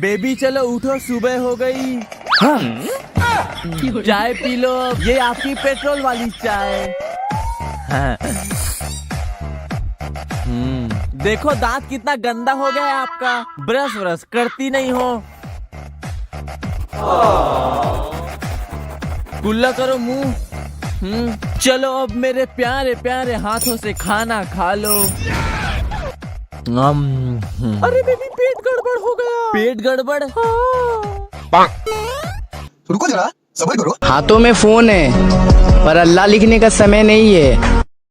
Baby चलो उठो, सुबह हो गई। हाँ। चाय पी लो, ये आपकी पेट्रोल वाली चाय। हाँ। देखो दांत कितना गंदा हो गया है आपका, ब्रश व्रश करती नहीं हो। कुल्ला करो मुंह। चलो अब मेरे प्यारे प्यारे हाथों से खाना खा लो। अरे बेबी पेट गड़बड़ हो गया। पेट गड़बड़? हाँ। रुको जरा, सब्र करो। हाथों में फोन है पर अल्लाह लिखने का समय नहीं है।